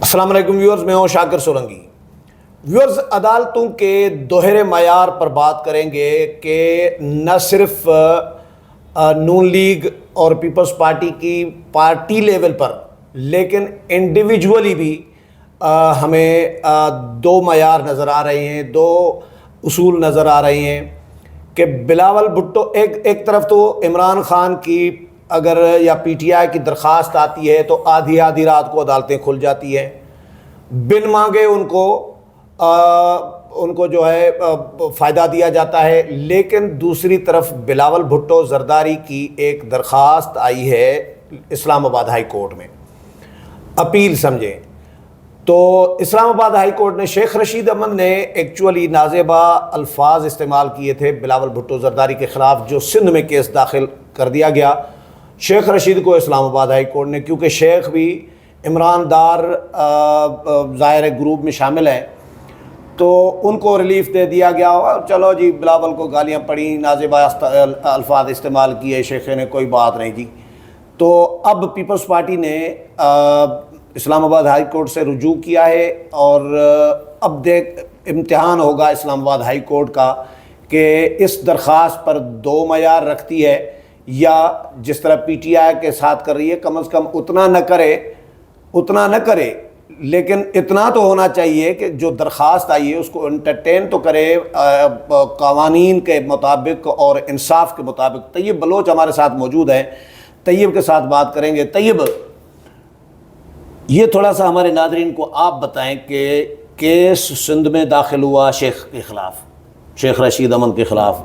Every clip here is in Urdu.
السلام علیکم ویورز، میں ہوں شاکر سولنگی۔ ویورز، عدالتوں کے دوہرے معیار پر بات کریں گے کہ نہ صرف نون لیگ اور پیپلز پارٹی کی پارٹی لیول پر لیکن انڈیویجولی بھی ہمیں دو معیار نظر آ رہے ہیں، دو اصول نظر آ رہے ہیں کہ بلاول بھٹو ایک طرف تو عمران خان کی اگر یا پی ٹی آئی کی درخواست آتی ہے تو آدھی رات کو عدالتیں کھل جاتی ہیں، بن مانگے ان کو جو ہے فائدہ دیا جاتا ہے۔ لیکن دوسری طرف بلاول بھٹو زرداری کی ایک درخواست آئی ہے اسلام آباد ہائی کورٹ میں، اپیل سمجھیں تو اسلام آباد ہائی کورٹ نے شیخ رشید احمد نے ایکچولی نازیبا الفاظ استعمال کیے تھے بلاول بھٹو زرداری کے خلاف، جو سندھ میں کیس داخل کر دیا گیا شیخ رشید کو اسلام آباد ہائی کورٹ نے، کیونکہ شیخ بھی عمران دار ظاہر گروپ میں شامل ہیں تو ان کو ریلیف دے دیا گیا، چلو جی بلاول کو گالیاں پڑیں، نازیبا الفاظ استعمال کیے شیخ نے، کوئی بات نہیں جی۔ تو اب پیپلز پارٹی نے اسلام آباد ہائی کورٹ سے رجوع کیا ہے اور اب امتحان ہوگا اسلام آباد ہائی کورٹ کا کہ اس درخواست پر دو معیار رکھتی ہے یا جس طرح پی ٹی آئی کے ساتھ کر رہی ہے کم از کم اتنا نہ کرے لیکن اتنا تو ہونا چاہیے کہ جو درخواست آئی ہے اس کو انٹرٹین تو کرے قوانین کے مطابق اور انصاف کے مطابق۔ طیب بلوچ ہمارے ساتھ موجود ہیں، طیب کے ساتھ بات کریں گے۔ طیب، یہ تھوڑا سا ہمارے ناظرین کو آپ بتائیں کہ کیس سندھ میں داخل ہوا شیخ کے خلاف، شیخ رشید احمد کے خلاف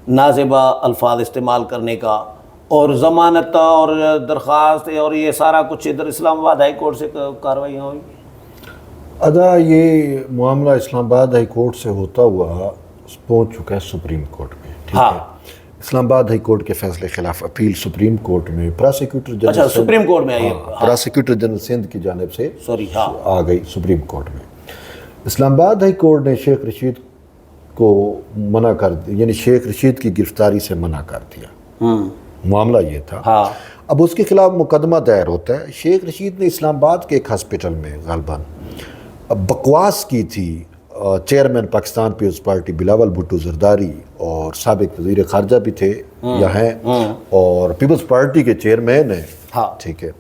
نازیبا الفاظ استعمال کرنے کا، اور ضمانت اور درخواست اور یہ سارا کچھ ادھر اسلام آباد ہائی کورٹ سے کارروائیاں ہوئی۔ ادا یہ معاملہ اسلام آباد ہائی کورٹ سے ہوتا ہوا پہنچ چکا ہے سپریم کورٹ میں، ٹھیک ہے۔ اسلام آباد ہائی کورٹ کے فیصلے خلاف اپیل سپریم کورٹ میں پراسیکیوٹر جنرل سپریم کورٹ میں آئی ہے، پراسیکیوٹر جنرل سندھ کی جانب سے آ گئی سپریم کورٹ میں۔ اسلام آباد ہائی کورٹ نے شیخ رشید کو منع کر دیا، یعنی شیخ رشید کی گرفتاری سے منع کر دیا، معاملہ یہ تھا۔ اب اس کے خلاف مقدمہ دائر ہوتا ہے۔ شیخ رشید نے اسلام آباد کے ایک ہاسپٹل میں غالباً بکواس کی تھی، چیئرمین پاکستان پیپلز پارٹی بلاول بھٹو زرداری اور سابق وزیر خارجہ بھی تھے یا ہیں اور پیپلز پارٹی کے چیئرمین ہیں، ٹھیک ہے۔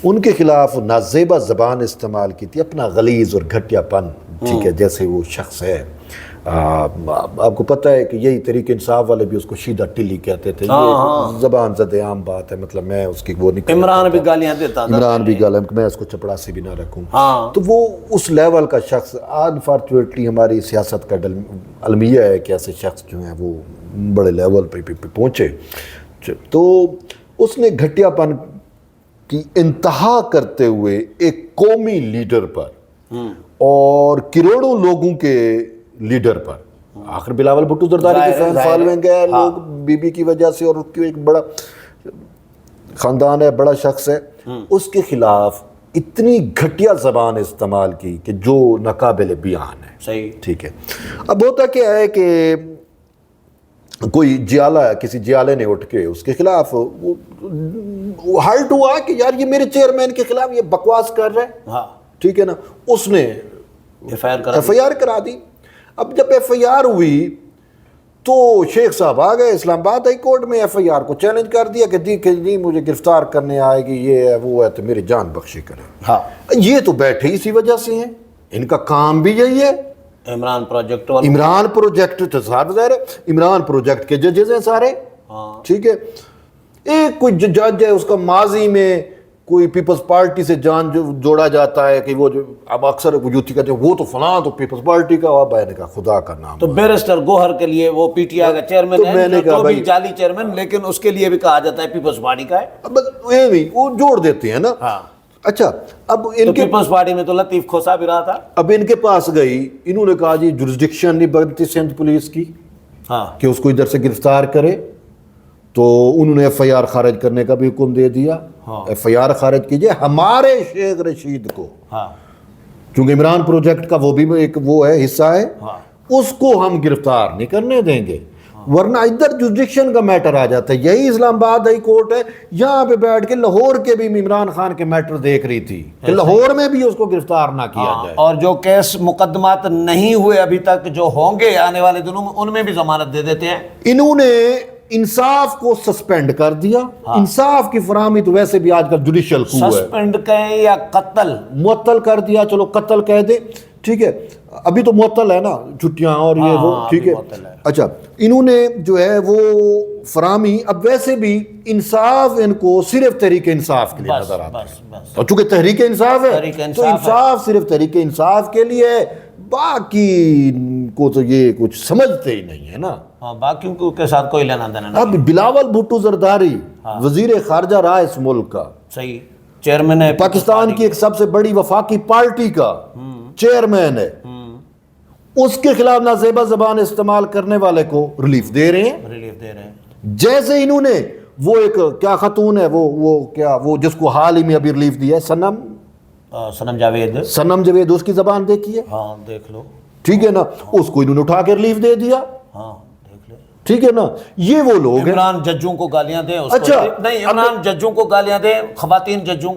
ان کے خلاف نازیبا زبان استعمال کی تھی، اپنا غلیظ اور گھٹیا پن، ٹھیک ہے، جیسے وہ شخص ہے۔ آپ کو پتہ ہے کہ یہی تحریک انصاف والے بھی اس کو شیدہ ٹلی کہتے تھے، یہ زبان زد عام بات ہے، مطلب میں اس کی وہ نہیں، عمران بھی گالیاں دیتا تھا، عمران بھی گالیاں، میں اس کو چپڑاسی بھی نہ رکھوں، تو وہ اس لیول کا شخص۔ انفارچونیٹلی ہماری سیاست کا المیہ ہے کہ ایسے شخص جو ہیں وہ بڑے لیول پہ پہنچے، تو اس نے گھٹیا پن کی انتہا کرتے ہوئے ایک قومی لیڈر پر اور کروڑوں لوگوں کے لیڈر پر، آخر بلاول بھٹو زرداری کی فین فالوئنگ ہے، لوگ بی بی کی وجہ سے، اور اس کی ایک بڑا خاندان ہے، بڑا شخص ہے، اس کے خلاف اتنی گھٹیا زبان استعمال کی کہ جو ناقابل بیان ہے، صحیح، ٹھیک ہے۔ اب ہوتا کیا ہے کہ کوئی جیالہ، کسی جیالے نے اٹھ کے اس کے خلاف وہ ہرٹ ہوا کہ یار یہ میرے چیئرمین کے خلاف یہ بکواس کر رہے ہیں، ٹھیک ہے نا، اس نے ایف آئی آر کرا دی۔ اب جب ایف آئی آر ہوئی تو شیخ صاحب آ گئے اسلام آباد ہائی کورٹ میں، ایف آئی آر کو چیلنج کر دیا کہ نہیں مجھے گرفتار کرنے آئے گی، یہ ہے وہ ہے، تو میری جان بخشی کرے۔ یہ تو بیٹھے اسی وجہ سے ہیں، ان کا کام بھی یہی ہے، عمران پروجیکٹ تو ظاہر ہے، عمران پروجیکٹ کے ججز ہیں سارے، ٹھیک ہے۔ ایک کوئی جج ہے، اس کا ماضی میں کوئی پیپلز پارٹی سے جان جوڑا جاتا ہے کہ وہ جو اب اکثر یوتھی کہتے ہیں وہ تو فلاں تو پیپلز پارٹی کا، اب میں نے کہا خدا کا نام، تو بیرسٹر گوہر کے لیے وہ پی ٹی آئی کا چیئرمین ہے، تو بھی جعلی چیئرمین، لیکن اس کے لیے بھی کہا جاتا ہے پیپلز پارٹی کا ہے، وہ جوڑ دیتے ہیں نا۔ اچھا، اب ان کے پیپلز پارٹی میں تو لطیف کھوسا بھی رہا تھا، اب ان کے پاس گئی، انہوں نے کہا جی جورسڈکشن نہیں بنتی سندھ پولیس کی کہ اس کو ادھر سے گرفتار کرے، تو انہوں نے ایف آئی آر خارج کرنے کا بھی حکم دے دیا، ایف آئی آر خارج کیجئے ہمارے شیخ رشید کو، کیونکہ عمران پروجیکٹ کا وہ بھی ایک وہ ہے، حصہ ہے، اس کو ہم گرفتار نہیں کرنے دیں گے۔ ورنہ ادھر جوریڈکشن کا میٹر آ جاتا ہے. یہی اسلام آباد ہائی کورٹ ہے, یہاں پہ بیٹھ کے لاہور کے بھی عمران خان کے میٹر دیکھ رہی تھی کہ لاہور میں بھی اس کو گرفتار نہ کیا جائے. اور جو کیس مقدمات نہیں ہوئے ابھی تک, جو ہوں گے آنے والے دنوں میں, ان میں بھی ضمانت دے دیتے ہیں. انہوں نے انصاف کو سسپینڈ کر دیا. انصاف کی فراہمی تو ویسے بھی آج کل جوڈیشل کو ہے, سسپینڈ کہیں یا قتل, معطل کر دیا. چلو قتل کہہ دے, ٹھیک ہے, ابھی تو معطل ہے نا, چھٹیاں اور یہ وہ, ٹھیک ہے. اچھا, انہوں نے جو ہے وہ فراہمی, اب ویسے بھی انصاف ان کو صرف تحریک انصاف کے لیے نظر آتا ہے, اور چونکہ تحریک انصاف ہے تو انصاف صرف تحریک انصاف کے لیے ہے, باقی کو تو یہ کچھ سمجھتے ہی نہیں ہے نا. باقیوں کے ساتھ کوئی لینا دینا نہیں. اب بلاول بھٹو زرداری وزیر خارجہ رہا اس ملک کا, صحیح, چیئرمین ہے پاکستان کی ایک سب سے بڑی وفاقی پارٹی کا چیئرمین ہے, اس کے خلاف نازیبا زبان استعمال کرنے والے کو ریلیف دے رہے ہیں. ریلیف دے رہے ہیں. جیسے انہوں نے وہ ایک کیا خاتون ہے وہ جس کو حال ہی میں ابھی ریلیف دیا ہے, سنم جاوید, سنم جاوید, اس کی زبان دیکھی ہے, ہاں دیکھ لو, ٹھیک ہے نا, اس کو انہوں نے اٹھا کے ریلیف دے دیا, ہاں دیکھ لو, ٹھیک ہے نا. یہ وہ لوگ ہیں. عمران ججوں کو گالیاں دیں, اچھا, نہیں, عمران ججوں کو گالیاں دیں, خواتین ججوں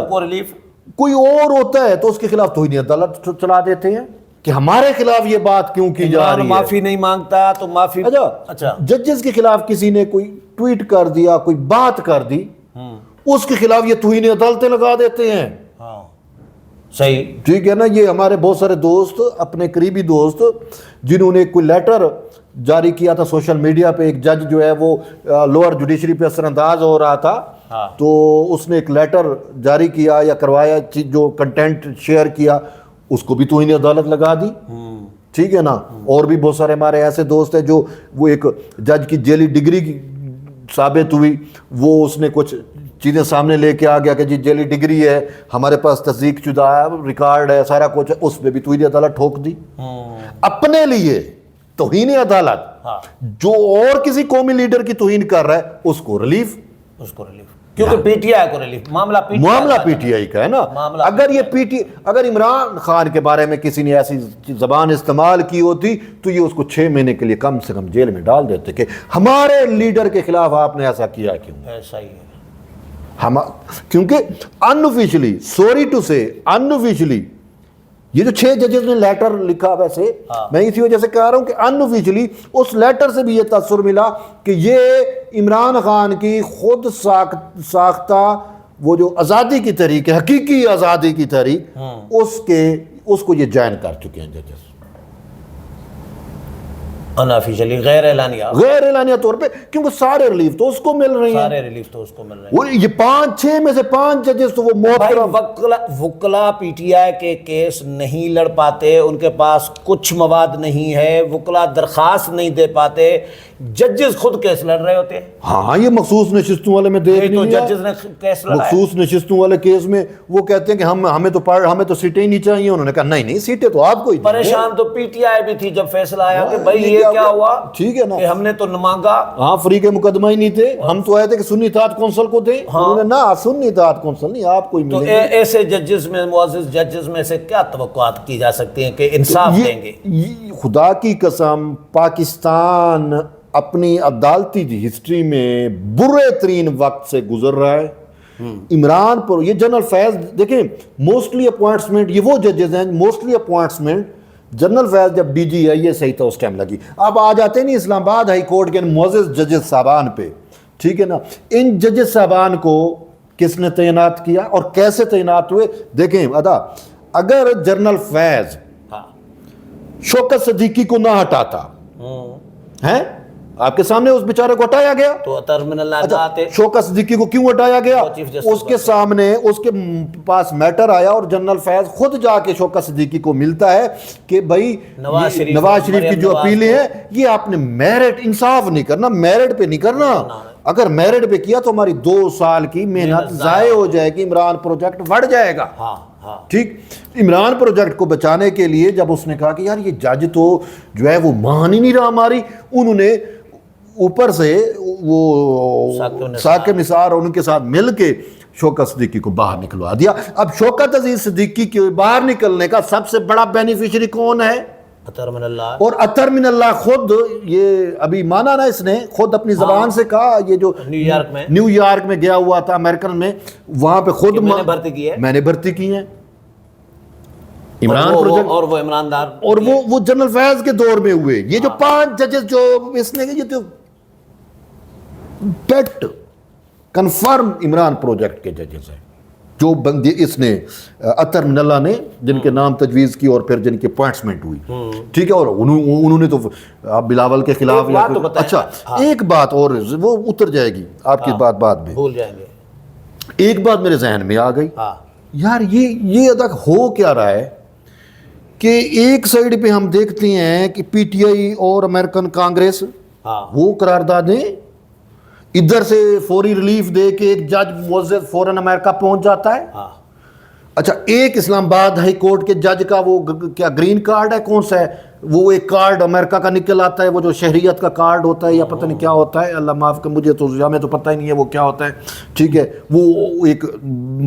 کو ریلیف. کوئی اور ہوتا ہے تو اس کے خلاف توہین عدالت چلا دیتے ہیں کہ ہمارے خلاف یہ بات کیوں کی جا رہی ہے, معافی نہیں مانگتا تو معافی. اچھا, ججز کے خلاف کسی نے کوئی ٹویٹ کر دیا, کوئی بات کر دی, اس کے خلاف یہ توہین عدالتیں لگا دیتے ہیں. صحیح, ٹھیک ہے نا. یہ ہمارے بہت سارے دوست, اپنے قریبی دوست, جنہوں نے کوئی لیٹر جاری کیا تھا سوشل میڈیا پہ, ایک جج جو ہے وہ لوور جوڈیشری پہ اثر انداز ہو رہا تھا, تو اس نے ایک لیٹر جاری کیا یا کروایا, جو کنٹینٹ شیئر کیا, اس کو بھی توہین عدالت لگا دی. ٹھیک ہے نا. اور بھی بہت سارے ہمارے ایسے دوست ہیں جو وہ ایک جج کی جیلی ڈگری ثابت ہوئی, وہ اس نے کچھ چیزیں سامنے لے کے آ گیا کہ جی جیلی ڈگری ہے, ہمارے پاس تصدیق شدہ ریکارڈ ہے, سارا کچھ ہے, اس پہ بھی توہین عدالت ٹھوک دی. اپنے لیے توہین عدالت, جو اور کسی قومی لیڈر کی توہین کر رہا ہے اس کو ریلیف, کیونکہ پی ٹی آئی کو ریلیف. معاملہ پی ٹی آئی کا ہے نا. اگر یہ اگر عمران خان کے بارے میں کسی نے ایسی زبان استعمال کی ہوتی تو یہ اس کو 6 مہینے کے لیے کم سے کم جیل میں ڈال دیتے کہ ہمارے لیڈر کے خلاف آپ نے ایسا کیا کیوں. ایسا ہی ہے. کیونکہ انوفیشلی, سوری ٹو سے, انوفیشلی یہ جو 6 ججز نے لیٹر لکھا, ویسے میں اسی وجہ سے کہہ رہا ہوں کہ انوفیشلی اس لیٹر سے بھی یہ تاثر ملا کہ یہ عمران خان کی خود ساختہ وہ جو آزادی کی تحریک ہے, حقیقی آزادی کی تحریک, اس کو یہ جوائن کر چکے ہیں ججز. انافیشلی, غیر اعلانیہ طور پہ, کیونکہ سارے ریلیف تو اس کو مل رہے ہیں. یہ 5-6 میں سے 5 ججز تو وہ محترم وکلا پی ٹی آئی کے کیس نہیں لڑ پاتے, ان کے پاس کچھ مواد نہیں ہے, وکلا درخواست نہیں دے پاتے, ججز خود کیس لڑ رہے ہوتے ہیں. ہاں, یہ مخصوص نشستوں والے میں دیکھ تو ججز نے کیس لڑا, مخصوص نشستوں والے کیس میں وہ کہتے ہیں کہ ہمیں تو سیٹیں ہی نہیں چاہیے. انہوں نے کہا نہیں, سیٹیں تو آپ کو ہی. پریشان تو پی ٹی آئی بھی تھی جب فیصلہ آیا کہ بھائی یہ کیا ہوا, ٹھیک ہے نا, کہ ہم نے تو مانگا. ہاں, فریق مقدمہ ہی نہیں تھے, ہم تو آئے تھے کہ سنی اطاعت کونسل کو دیں. انہوں نے نہ, سنی اطاعت کونسل نہیں, آپ کو ہی ملے. تو ایسے ججز میں, معزز ججز میں سے کیا توقعات کی جا سکتی ہیں کہ انصاف دیں گے؟ خدا کی قسم, پاکستان اپنی عدالتی ہسٹری میں برے ترین وقت سے گزر رہا ہے. عمران پر یہ جنرل فیض دیکھیں, موسٹلی اپوائنٹمنٹ, یہ وہ ججز ہیں موسٹلی اپوائنٹمنٹ. جنرل فیض جب ڈی جی ہے, یہ صحیح تھا اس ٹائم لگی. اب آ جاتے نہیں اسلام آباد ہائی کورٹ کے معزز ججز صاحبان پہ, ٹھیک ہے نا. ان ججز صاحبان کو کس نے تعینات کیا اور کیسے تعینات ہوئے دیکھیں. اگر جنرل فیض شوکت صدیقی کو نہ ہٹاتا ہے, آپ کے سامنے اس بیچارے کو ہٹایا گیا تو ٹرمینل نہ آتے. شوکت صدیقی کو کیوں ہٹایا گیا؟ اس کے سامنے اس کے پاس میٹر آیا اور جنرل فیض خود جا کے شوکت صدیقی کو ملتا ہے کہ بھائی نواز شریف کی جو اپیلیں ہیں یہ آپ نے میرٹ, انصاف نہیں کرنا, میرٹ پہ نہیں کرنا. اگر میرٹ پہ کیا تو ہماری 2 سال کی محنت ضائع ہو جائے گی, عمران پروجیکٹ بڑھ جائے گا. ٹھیک, عمران پروجیکٹ کو بچانے کے لیے جب اس نے کہا کہ یار یہ جج تو جو ہے وہ مان ہی نہیں رہا ہماری, انہوں نے اوپر سے وہ ثاقب نثار اور ان کے ساتھ مل کے شوکت صدیقی کو باہر نکلوا دیا. اب شوکت عزیز صدیقی کے باہر نکلنے کا سب سے بڑا بینیفیشری کون ہے؟ اطہر من اللہ، اور اطہر من اللہ خود یہ ابھی مانا نا اس نے خود اپنی زبان سے کہا، یہ جو نیو یارک میں گیا ہوا تھا امریکن میں، وہاں پہ خود میں نے بھرتی کی ہے، میں نے بھرتی کی ہیں عمران پروجیکٹ، اور وہ عمران دار، اور وہ جنرل فیض کے دور میں ہوئے. یہ جو 5 ججز جو اس نے یہ تو پیٹ کنفرم عمران پروجیکٹ کے ججز ہیں جو بندی اس نے اطہر من اللہ نے جن کے نام تجویز کی اور پھر جن کی اپوائنٹمنٹ ہوئی. ٹھیک ہے، اور انہوں نے تو بلاول کے خلاف اچھا ایک بات اور وہ اتر جائے گی آپ کی بات بعد میں، بھول جائیں گے. ایک بات میرے ذہن میں آ گئی یار، یہ ادا ہو کیا رہا ہے کہ ایک سائیڈ پہ ہم دیکھتے ہیں کہ پی ٹی آئی اور امریکن کانگریس وہ قراردادیں ادھر سے فوری ریلیف دے کے ایک جج معزز فوراً امریکہ پہنچ جاتا ہے. اچھا ایک اسلام آباد ہائی کورٹ کے جج کا وہ کیا گرین کارڈ ہے کون سا ہے، وہ ایک کارڈ امریکہ کا نکل آتا ہے، وہ جو شہریت کا کارڈ ہوتا ہے یا پتہ نہیں کیا ہوتا ہے، اللہ معاف کر مجھے تو ہمیں تو پتہ ہی نہیں ہے وہ کیا ہوتا ہے. ٹھیک ہے، وہ ایک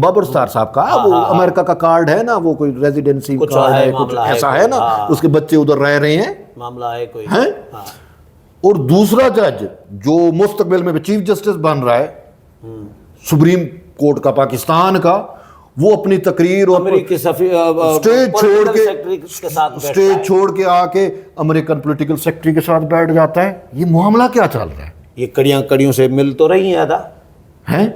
بابر سٹار صاحب کا وہ امریکہ کا کارڈ ہے نا، وہ کوئی ریزیڈنسی کارڈ ہے کچھ ایسا ہے نا، اس کے بچے ادھر رہ رہے ہیں، معاملہ ہے کوئی ہیں. اور دوسرا جج جو مستقبل میں چیف جسٹس بن رہا ہے سپریم کورٹ کا پاکستان کا، وہ اپنی تقریر اور اسٹیج چھوڑ کے آ کے امریکن پولیٹیکل سیکرٹری کے ساتھ بیٹھ جاتا ہے. یہ معاملہ کیا چل رہا ہے؟ یہ کڑیاں کڑیوں سے مل تو رہی ہیں ادا ہیں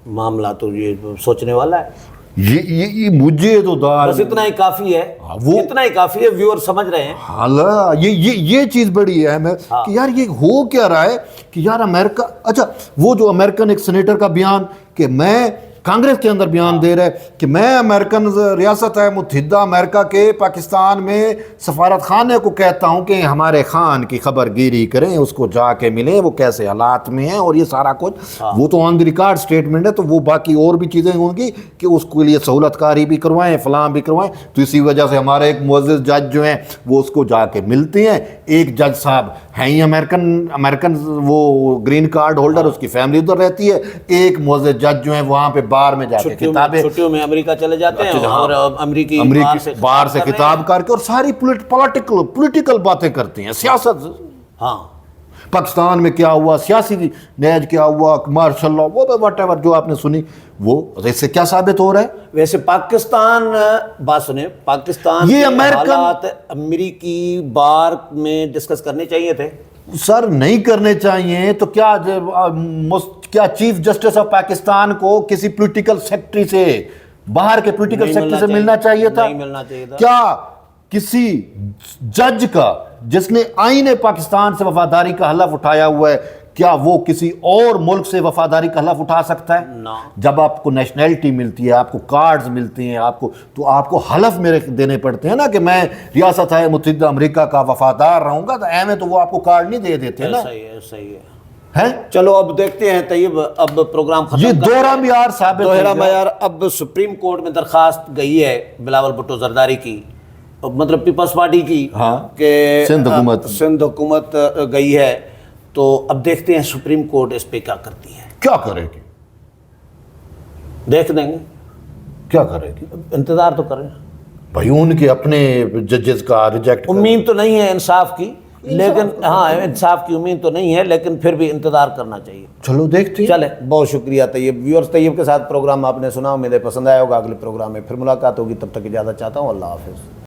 معاملہ، تو یہ سوچنے والا ہے. یہ مجھے تو بس اتنا ہی کافی ہے، وہ اتنا ہی کافی ہے، ویور سمجھ رہے ہیں. حالا یہ چیز بڑی اہم ہے کہ یار یہ ہو کیا رہا ہے کہ یار امریکہ، اچھا وہ جو امریکن ایک سینیٹر کا بیان کہ میں کانگریس کے اندر بیان دے رہا ہے کہ میں امریکن ریاست متحدہ امریکہ کے پاکستان میں سفارت خانے کو کہتا ہوں کہ ہمارے خان کی خبر گیری کریں، اس کو جا کے ملیں وہ کیسے حالات میں ہیں، اور یہ سارا کچھ وہ تو آن دی ریکارڈ سٹیٹمنٹ ہے، تو وہ باقی اور بھی چیزیں ہوں گی کہ اس کے لیے سہولت کاری بھی کروائیں، فلاں بھی کروائیں. تو اسی وجہ سے ہمارے ایک معزز جج جو ہیں وہ اس کو جا کے ملتے ہیں. ایک جج صاحب ہیں ہی امریکن وہ گرین کارڈ ہولڈر، اس کی فیملی ادھر رہتی ہے. ایک معزز جج جو ہیں وہاں پہ بار میں جا کے کتابیں چھٹیوں میں امریکہ چلے جاتے ہیں اور امریکی باہر سے کتاب کر کے اور ساری پولیٹیکل باتیں کرتے ہیں، سیاست. ہاں پاکستان میں کیا ہوا، سیاسی نیج کیا ہوا، مارشل لا، وہ واٹ ایور جو آپ نے سنی، وہ اس سے کیا ثابت ہو رہا ہے؟ ویسے پاکستان بات سنیں، پاکستان یہ کے حالات امریکی بار میں ڈسکس کرنے چاہیے تھے. سر نہیں کرنے چاہیے. تو کیا چیف جسٹس آف پاکستان کو کسی پولیٹیکل سیکٹری سے، باہر کے پولیٹیکل سیکٹری سے ملنا چاہیے تھا؟ کیا کسی جج کا جس نے آئین پاکستان سے وفاداری کا حلف اٹھایا ہوا ہے، کیا وہ کسی اور ملک سے وفاداری کا حلف اٹھا سکتا ہے؟ جب آپ کو نیشنلٹی ملتی ہے، آپ کو کارڈز ملتے ہیں، تو آپ کو حلف میرے دینے پڑتے ہیں نا کہ میں ریاست متحدہ امریکہ کا وفادار رہوں گا. تو ایویں تو وہ آپ کو کارڈ نہیں دے دیتے نا. صحیح ہے. چلو اب دیکھتے ہیں طیب، اب پروگرام ختم. یہ دوہرا معیار ثابت دوہرا معیار اب سپریم کورٹ میں درخواست گئی ہے بلاول بھٹو زرداری کی، مطلب پیپلز پارٹی کی، کہ سندھ حکومت گئی ہے. تو اب دیکھتے ہیں سپریم کورٹ اس پہ کیا کرتی ہے. کیا کرے گی؟ دیکھ دیں گے کیا کرے گی. انتظار تو کریں بھائی، ان کے اپنے ججز کا ریجیکٹ. امید تو نہیں ہے انصاف کی، لیکن ہاں انصاف کی امید تو نہیں ہے، لیکن پھر بھی انتظار کرنا چاہیے. چلو دیکھتے ہیں. چلے، بہت شکریہ طیب. ویورز، طیب کے ساتھ پروگرام آپ نے سنا، امید ہے پسند آیا ہوگا. اگلے پروگرام میں پھر ملاقات ہوگی، تب تک اجازت چاہتا ہوں. اللہ حافظ.